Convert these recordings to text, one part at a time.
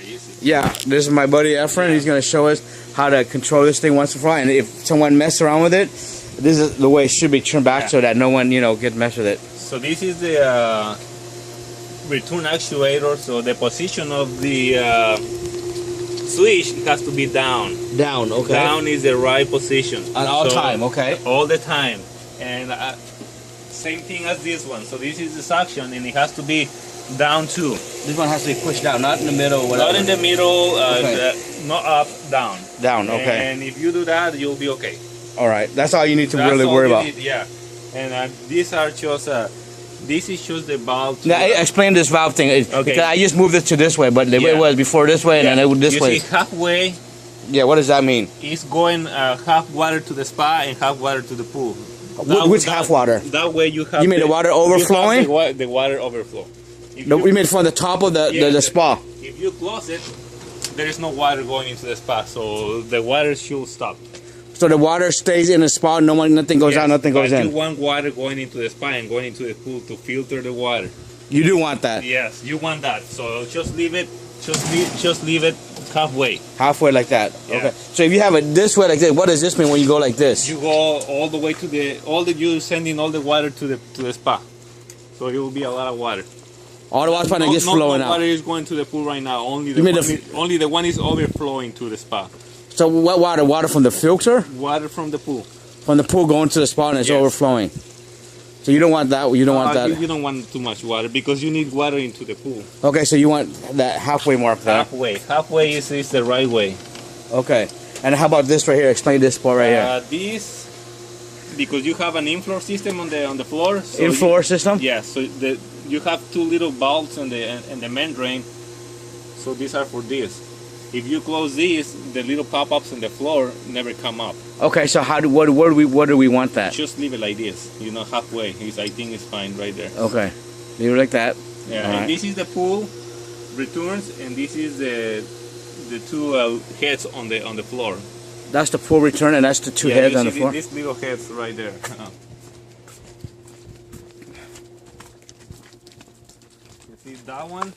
easy. Yeah, this is my buddy Efren. He's going to show us how to control this thing once and for all. And if someone messes around with it, this is the way it should be turned back so that no one, gets messed with it. So this is the return actuator. So the position of the switch has to be down. Down, okay. Down is the right position. At all time, okay. All the time. And same thing as this one. So this is the suction, and it has to be down too. This one has to be pushed down, not in the middle or whatever. Not in the middle, not up, down. Down, okay. And if you do that, you'll be okay. All right, that's all you need to really worry about. Yeah. And these are just, this is just the valve. Now, explain this valve thing. Okay. Because I just moved it to this way, but the way it was before this way, and then it was this way. You see halfway. Yeah, what does that mean? It's going half water to the spa and half water to the pool. Which half water? That way you have. You mean the water overflowing? The water overflow. No, you mean from the top of the spa? If you close it, there is no water going into the spa, so the water should stop. So the water stays in the spa, nothing goes out, nothing goes in. You want water going into the spa and going into the pool to filter the water. You do want that? Yes, you want that. So just leave it, just leave it halfway. Halfway like that. Yeah. Okay. So if you have it this way like this, what does this mean when you go like this? You go all the way to you're sending all the water to the spa. So it will be a lot of water. All the water gets flowing out. Water is going to the pool right now. Only the one is overflowing to the spa. So what water? Water from the filter? Water from the pool. From the pool going to the spa and it's overflowing. So you don't want that. You don't want that. You don't want too much water because you need water into the pool. Okay, so you want that halfway mark there. Halfway is the right way. Okay. And how about this right here? Explain this part right here. This, because you have an inflow system on the floor. So inflow system? Yeah. So you have two little valves in the main drain. So these are for this. If you close these, the little pop-ups in the floor never come up. Okay, so what do we want that? Just leave it like this, halfway. I think it's fine right there. Okay, leave it like that. Yeah, and right. This is the pool returns, and this is the two heads on the floor. That's the pool return, and that's the two heads on the floor. These little heads right there. You see that one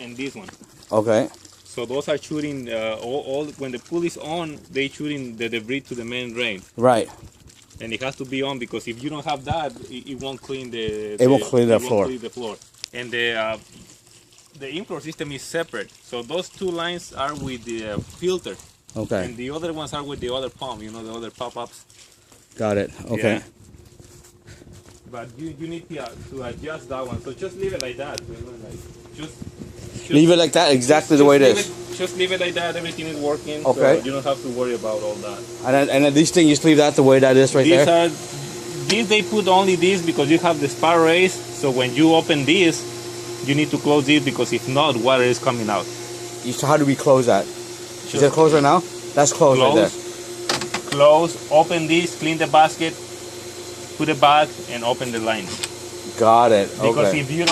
and this one. Okay. So those are shooting all when the pool is on, they shooting the debris to the main drain. Right. And it has to be on because if you don't have that, it won't clean the floor. And the inflow system is separate. So those two lines are with the filter. Okay. And the other ones are with the other pump. The other pop-ups. Got it. Okay. Yeah. But you need to adjust that one. So just leave it like that. Just leave it like that, exactly the way it is. Just leave it like that. Everything is working. Okay. So you don't have to worry about all that. And then these things, just leave that the way that is right there? These they put only this because you have the spa raise. So when you open this, you need to close it because if not, water is coming out. So how do we close that? Is it closed right now? That's closed right there. Close, open this, clean the basket, put it back, and open the line. Got it. Okay. Because if you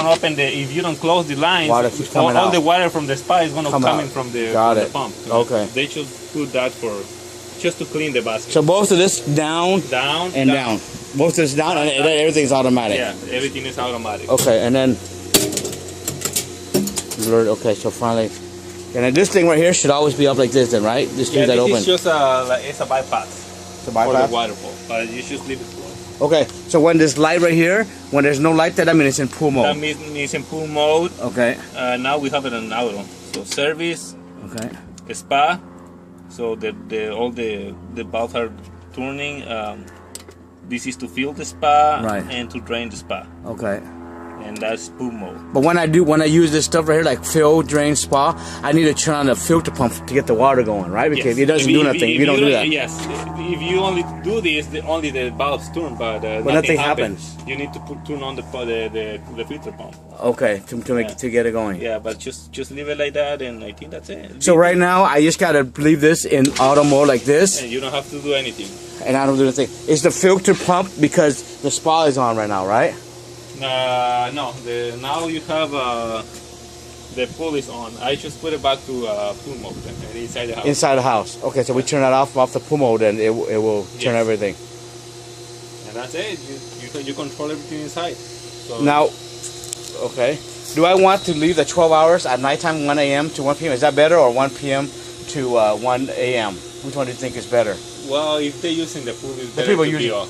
don't close the lines, all the water from the spa is going to come in from the pump. Okay. They should put that just to clean the basket. So both of this down, and down. Both of this down, and everything's automatic. Yeah, everything is automatic. Okay, and then okay, so finally, and then this thing right here should always be up like this, then, right? This thing that open. It's just it's a bypass. It's a bypass for the waterfall, but you should leave it closed. Okay, so when there's light right here, when there's no light there, that means it's in pool mode. That means it's in pool mode. Okay. Now we have it on auto. So service. Okay. Spa. So all the valves are turning. This is to fill the spa and to drain the spa. Okay. And that's pool mode. But when I use this stuff right here, like fill, drain, spa, I need to turn on the filter pump to get the water going, right? Because it doesn't do nothing. If you don't do that. Yes. If you only do this, only the valves turn, but nothing happens. You need to turn on the filter pump. Okay, to get it going. Yeah, but just leave it like that, and I think that's it. So right now, I just gotta leave this in auto mode like this. And you don't have to do anything. And I don't do anything. Is the filter pump because the spa is on right now, right? No. Now you have the pool is on. I just put it back to pool mode inside the house. Inside the house. Okay, so we turn that off the pool mode, and it will turn everything. And that's it. You control everything inside. So now, okay. do I want to leave the 12 hours at nighttime, 1 a.m. to 1 p.m.? Is that better, or 1 p.m. to 1 a.m.? Which one do you think is better? Well, if they're using the pool, it's better people to be using off.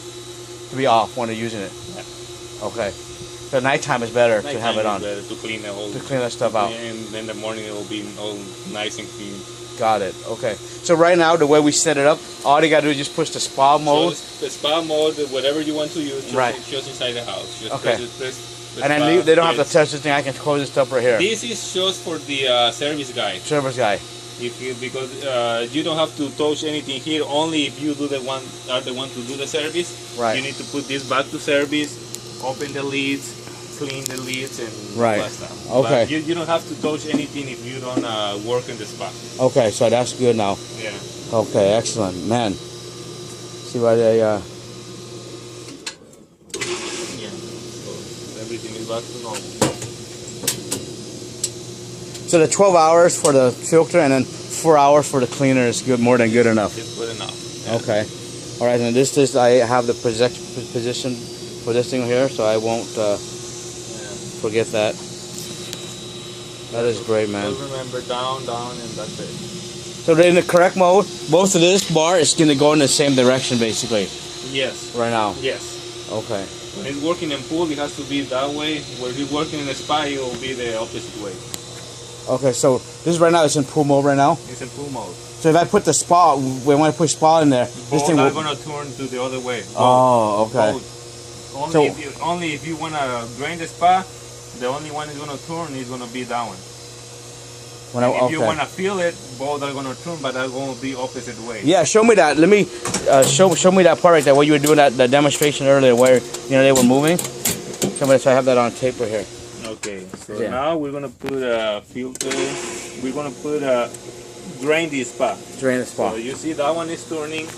To be off when they're using it. Yeah. Okay. So nighttime is better to have it on. Better to clean the whole. To clean that stuff out. And then in the morning it will be all nice and clean. Got it. Okay. So right now, the way we set it up, all you gotta do is just push the spa mode. So the spa mode, whatever you want to use, just inside the house. Just okay. press and then they don't have to touch this thing. I can close this up right here. This is just for the service guy. Service guy. Because you don't have to touch anything here. Only if you are the one to do the service. Right. You need to put this back to service, open the lids, clean the lids, and right. stuff. Okay. But you don't have to touch anything if you don't work in the spa. Okay, so that's good now. Yeah. Okay, excellent, man. See why they Yeah. So everything is back to normal. So the 12 hours for the filter and then 4 hours for the cleaner is good, more than good enough. It's good enough. Yeah. Okay. All right, and this is I have the position for this thing here, so I won't forget that. That is great, man. So remember down, and that's it. So in the correct mode, both of this bar is going to go in the same direction, basically. Yes. Right now. Yes. Okay. When it's working in pool, it has to be that way. When it's working in the spa, it will be the opposite way. Okay, so this right now is in pool mode right now? It's in pool mode. So if I put the spa, when I put spa in there, this thing will... going to turn to the other way. Oh, okay. Only if you want to drain the spa, the only one is going to turn is going to be that one. If you want to feel it, both are going to turn, but they're going to be opposite way. Yeah, show me that. Let me show me that part right there where you were doing that demonstration earlier, where they were moving. Show me, so I have that on tape right here. Okay, so now we're gonna put a filter. We're gonna put a drain the spa. Drain the spa. So you see that one is turning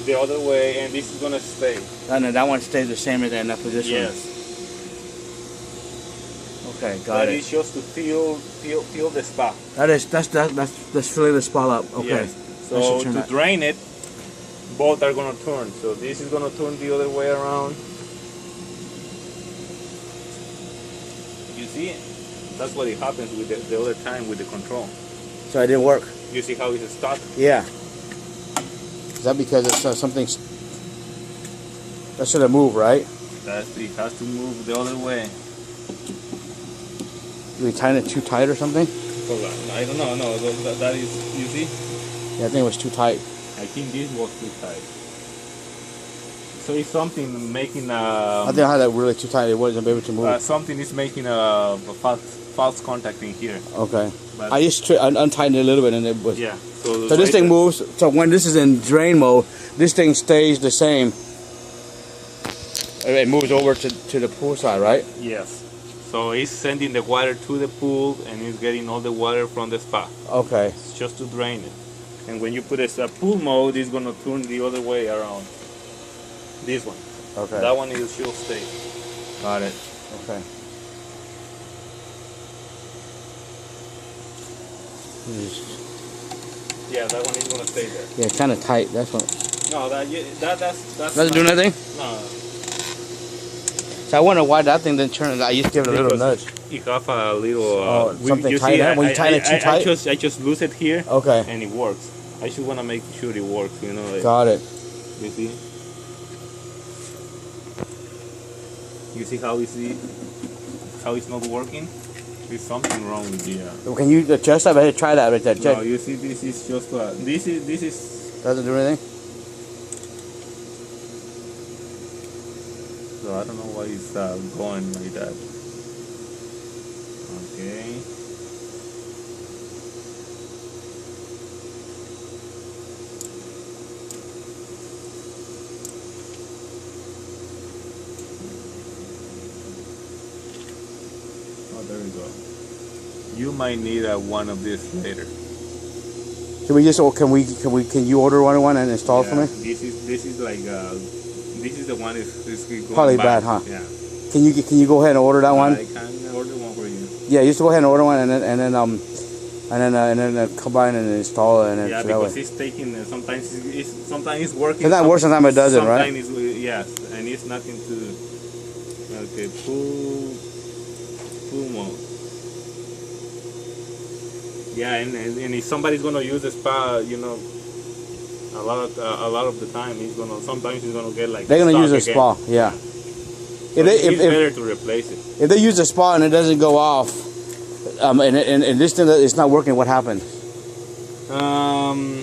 the other way, and this is gonna stay. And then that one stays the same in that position. Yes. Okay, got it. That is just to feel the spa. That's filling the spa up. Okay. Yes. So to drain it, both are gonna turn. So this is gonna turn the other way around. You see, that's what it happens with the other time with the control. So it didn't work. You see how it's stuck? Yeah. Is that because it's something that should have moved, right? It has to move the other way. Did we tighten it too tight or something? Hold on. I don't know. No, that is, you see? Yeah, I think it was too tight. I think this was too tight. So it's something making I think I had that really too tight. It wasn't able to move. Something is making a false contact in here. Okay. But I just untightened it a little bit, and it was. Yeah. So this thing moves. So when this is in drain mode, this thing stays the same. It moves over to the pool side, right? Yes. So it's sending the water to the pool, and it's getting all the water from the spa. Okay. It's just to drain it. And when you put it in pool mode, it's gonna turn the other way around. This one. Okay. That one is should stay. Got it. Okay. Yeah, that one is gonna stay there. Yeah, kind of tight. That's what. No, that's doesn't do nothing. No. So I wonder why that thing didn't turn. I used to give it a little nudge. You have a little. Something tight. When you tighten it too tight. I just lose it here. Okay. And it works. I just want to make sure it works. You know. Like, got it. You see. You see how it's not working? There's something wrong with the. Can you adjust that? Try that right there. No, you see, this is just this is. Doesn't do anything. So I don't know why it's going like that. Okay. There we go. You might need one of these later. Can we just? Or can you order one and install it for me? This is like this is the one is going probably bad, huh? Yeah. Can you go ahead and order that one? I can order one for you. Yeah, just go ahead and order one and then combine and install it. And yeah, because it's taking sometimes it's working. Sometimes works, sometimes it doesn't, right? Yes, and it's nothing to. Okay, pull. full mode. Yeah, and if somebody's gonna use the spa, you know, a lot of the time sometimes he's gonna get like they're gonna use a again. spa, yeah. So it's better to replace it. If they use the spa and it doesn't go off, and this thing it's not working, what happened?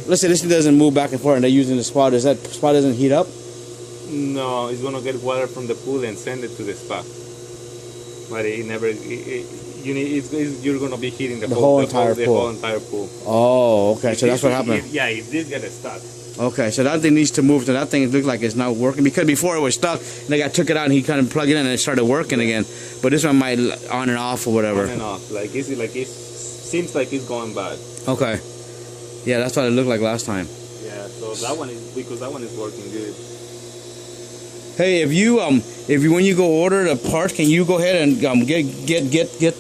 Let's say this thing doesn't move back and forth, and they're using the spa. Does that spa doesn't heat up? No, it's gonna get water from the pool and send it to the spa. But it never. You're gonna be heating the whole entire pool. Oh, okay. So that's what happened. If this gets stuck. Okay, so that thing needs to move. So that thing looks like it's not working because before it was stuck, and the guy took it out and he kind of plugged it in and it started working again. But this one might on and off or whatever. On and off, seems like it's going bad. Okay. Yeah, that's what it looked like last time. Yeah, so that one is working good. Hey, if you when you go order the part, can you go ahead and get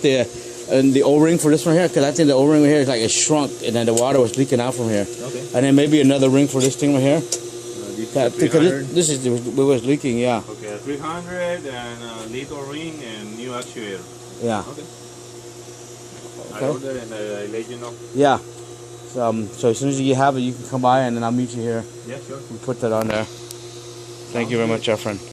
the O-ring for this one here? Because I think the O-ring right here is like it shrunk and then the water was leaking out from here. Okay. And then maybe another ring for this thing right here. Because this is it was leaking, yeah. Okay, 300 and lead O-ring and new actuator. Yeah. Okay. I order and I let you know. Yeah. So as soon as you have it, you can come by and then I'll meet you here. Yeah, sure. We put that on there. Thank you very much, our friend.